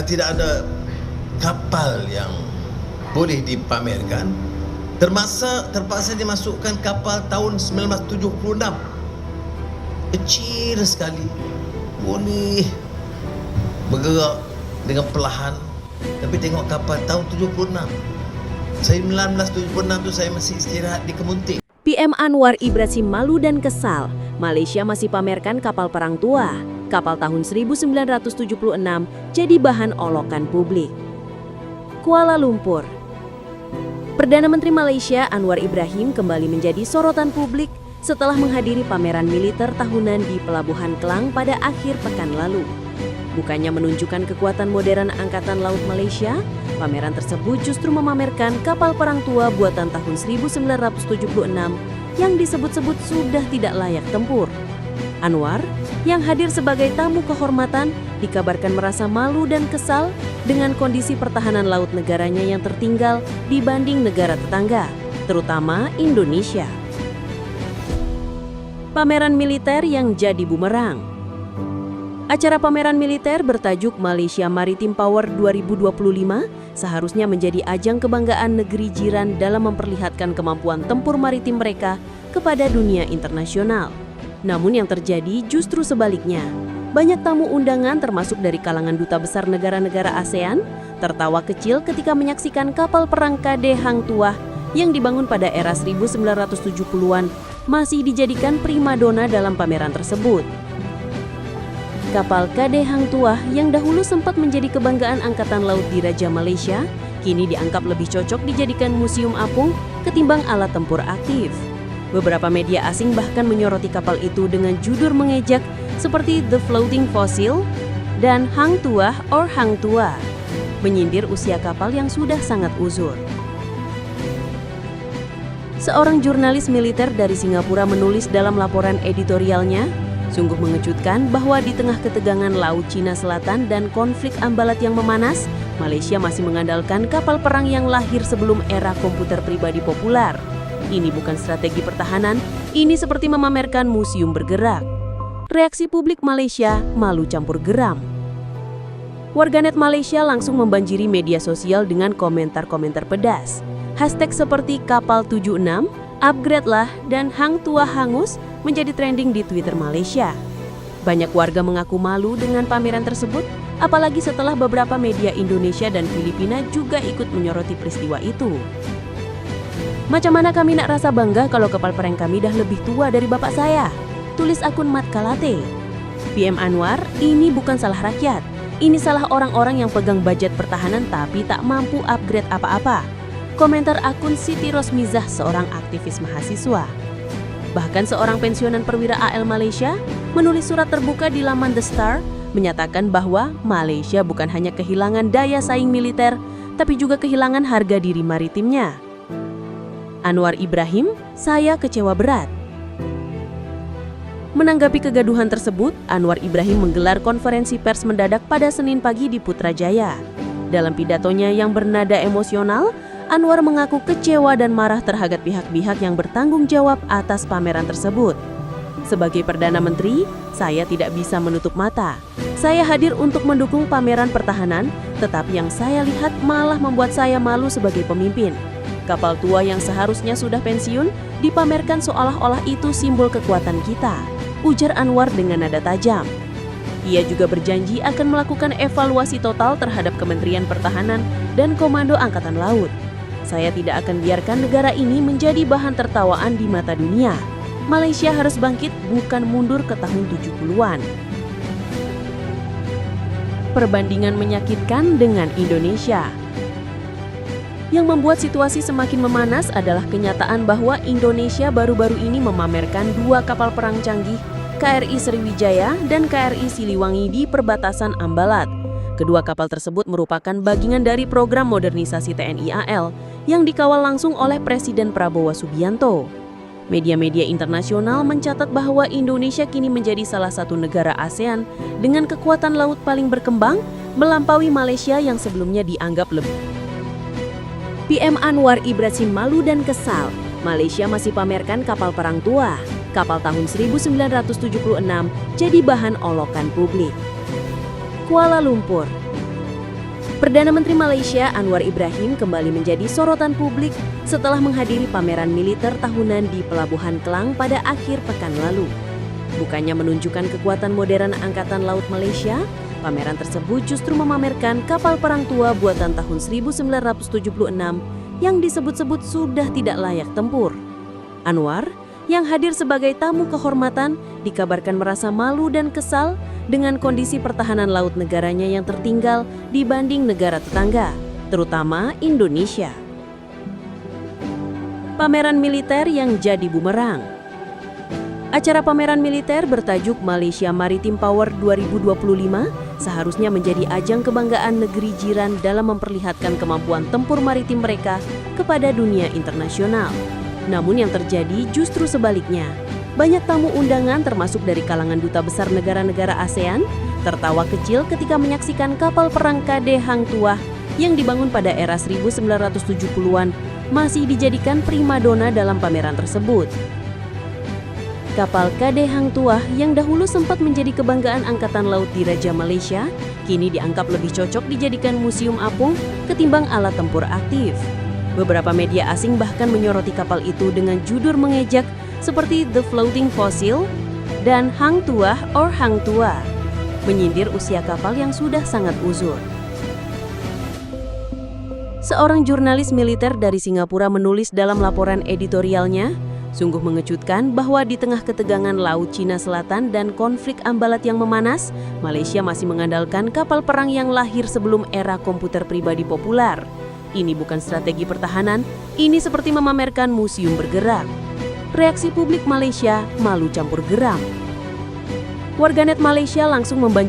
tidak ada kapal yang boleh dipamerkan. Terpaksa dimasukkan kapal tahun 1976. Kecil sekali, boleh bergerak dengan perlahan. Tapi tengok kapal tahun 76. Saya 1976 tu saya masih istirahat di Kemunting. PM Anwar Ibrahim malu dan kesal. Malaysia masih pamerkan kapal perang tua. Kapal tahun 1976 jadi bahan olokan publik. Kuala Lumpur. Perdana Menteri Malaysia Anwar Ibrahim kembali menjadi sorotan publik setelah menghadiri pameran militer tahunan di Pelabuhan Kelang pada akhir pekan lalu. Bukannya menunjukkan kekuatan modern Angkatan Laut Malaysia, pameran tersebut justru memamerkan kapal perang tua buatan tahun 1976 yang disebut-sebut sudah tidak layak tempur. Anwar, yang hadir sebagai tamu kehormatan, dikabarkan merasa malu dan kesal dengan kondisi pertahanan laut negaranya yang tertinggal dibanding negara tetangga, terutama Indonesia. Pameran militer yang jadi bumerang. Acara pameran militer bertajuk Malaysia Maritime Power 2025 seharusnya menjadi ajang kebanggaan negeri jiran dalam memperlihatkan kemampuan tempur maritim mereka kepada dunia internasional. Namun yang terjadi justru sebaliknya. Banyak tamu undangan termasuk dari kalangan duta besar negara-negara ASEAN tertawa kecil ketika menyaksikan kapal perang KD Hang Tuah yang dibangun pada era 1970-an masih dijadikan primadona dalam pameran tersebut. Kapal KD Hang Tuah yang dahulu sempat menjadi kebanggaan Angkatan Laut Diraja Malaysia, kini dianggap lebih cocok dijadikan museum apung ketimbang alat tempur aktif. Beberapa media asing bahkan menyoroti kapal itu dengan judul mengejek seperti The Floating Fossil dan Hang Tuah or Hang Tua, menyindir usia kapal yang sudah sangat uzur. Seorang jurnalis militer dari Singapura menulis dalam laporan editorialnya, sungguh mengejutkan bahwa di tengah ketegangan Laut Cina Selatan dan konflik ambalat yang memanas, Malaysia masih mengandalkan kapal perang yang lahir sebelum era komputer pribadi populer. Ini bukan strategi pertahanan, ini seperti memamerkan museum bergerak. Reaksi publik Malaysia malu campur geram. Warganet Malaysia langsung membanjiri media sosial dengan komentar-komentar pedas. Hashtag seperti kapal 76, upgrade lah, dan Hang Tuah hangus menjadi trending di Twitter Malaysia. Banyak warga mengaku malu dengan pameran tersebut, apalagi setelah beberapa media Indonesia dan Filipina juga ikut menyoroti peristiwa itu. Macam mana kami nak rasa bangga kalau kapal perang kami dah lebih tua dari bapak saya? Tulis akun Mat Kalate. PM Anwar, ini bukan salah rakyat. Ini salah orang-orang yang pegang budget pertahanan tapi tak mampu upgrade apa-apa. Komentar akun Siti Rosmizah, seorang aktivis mahasiswa. Bahkan seorang pensiunan perwira AL Malaysia menulis surat terbuka di laman The Star menyatakan bahwa Malaysia bukan hanya kehilangan daya saing militer, tapi juga kehilangan harga diri maritimnya. Anwar Ibrahim, saya kecewa berat. Menanggapi kegaduhan tersebut, Anwar Ibrahim menggelar konferensi pers mendadak pada Senin pagi di Putrajaya. Dalam pidatonya yang bernada emosional, Anwar mengaku kecewa dan marah terhadap pihak-pihak yang bertanggung jawab atas pameran tersebut. Sebagai Perdana Menteri, saya tidak bisa menutup mata. Saya hadir untuk mendukung pameran pertahanan, tetapi yang saya lihat malah membuat saya malu sebagai pemimpin. Kapal tua yang seharusnya sudah pensiun dipamerkan seolah-olah itu simbol kekuatan kita, ujar Anwar dengan nada tajam. Ia juga berjanji akan melakukan evaluasi total terhadap Kementerian Pertahanan dan Komando Angkatan Laut. Saya tidak akan biarkan negara ini menjadi bahan tertawaan di mata dunia. Malaysia harus bangkit, bukan mundur ke tahun 70-an. Perbandingan menyakitkan dengan Indonesia. Yang membuat situasi semakin memanas adalah kenyataan bahwa Indonesia baru-baru ini memamerkan dua kapal perang canggih, KRI Sriwijaya dan KRI Siliwangi di perbatasan Ambalat. Kedua kapal tersebut merupakan bagian dari program modernisasi TNI AL yang dikawal langsung oleh Presiden Prabowo Subianto. Media-media internasional mencatat bahwa Indonesia kini menjadi salah satu negara ASEAN dengan kekuatan laut paling berkembang, melampaui Malaysia yang sebelumnya dianggap lebih. PM Anwar Ibrahim malu dan kesal. Malaysia masih pamerkan kapal perang tua. Kapal tahun 1976 jadi bahan olokan publik. Kuala Lumpur. Perdana Menteri Malaysia Anwar Ibrahim kembali menjadi sorotan publik setelah menghadiri pameran militer tahunan di Pelabuhan Kelang pada akhir pekan lalu. Bukannya menunjukkan kekuatan modern Angkatan Laut Malaysia, pameran tersebut justru memamerkan kapal perang tua buatan tahun 1976 yang disebut-sebut sudah tidak layak tempur. Anwar, yang hadir sebagai tamu kehormatan, dikabarkan merasa malu dan kesal dengan kondisi pertahanan laut negaranya yang tertinggal dibanding negara tetangga, terutama Indonesia. Pameran militer yang jadi bumerang. Acara pameran militer bertajuk Malaysia Maritime Power 2025 seharusnya menjadi ajang kebanggaan negeri jiran dalam memperlihatkan kemampuan tempur maritim mereka kepada dunia internasional. Namun yang terjadi justru sebaliknya. Banyak tamu undangan termasuk dari kalangan duta besar negara-negara ASEAN tertawa kecil ketika menyaksikan kapal perang KD Hang Tuah yang dibangun pada era 1970-an masih dijadikan primadona dalam pameran tersebut. Kapal KD Hang Tuah yang dahulu sempat menjadi kebanggaan Angkatan Laut Diraja Malaysia, kini dianggap lebih cocok dijadikan museum apung ketimbang alat tempur aktif. Beberapa media asing bahkan menyoroti kapal itu dengan judul mengejek seperti The Floating Fossil dan Hang Tuah or Hang Tua, menyindir usia kapal yang sudah sangat uzur. Seorang jurnalis militer dari Singapura menulis dalam laporan editorialnya, sungguh mengejutkan bahwa di tengah ketegangan Laut Cina Selatan dan konflik ambalat yang memanas, Malaysia masih mengandalkan kapal perang yang lahir sebelum era komputer pribadi populer. Ini bukan strategi pertahanan, ini seperti memamerkan museum bergerak. Reaksi publik Malaysia malu campur geram. Warganet Malaysia langsung membantu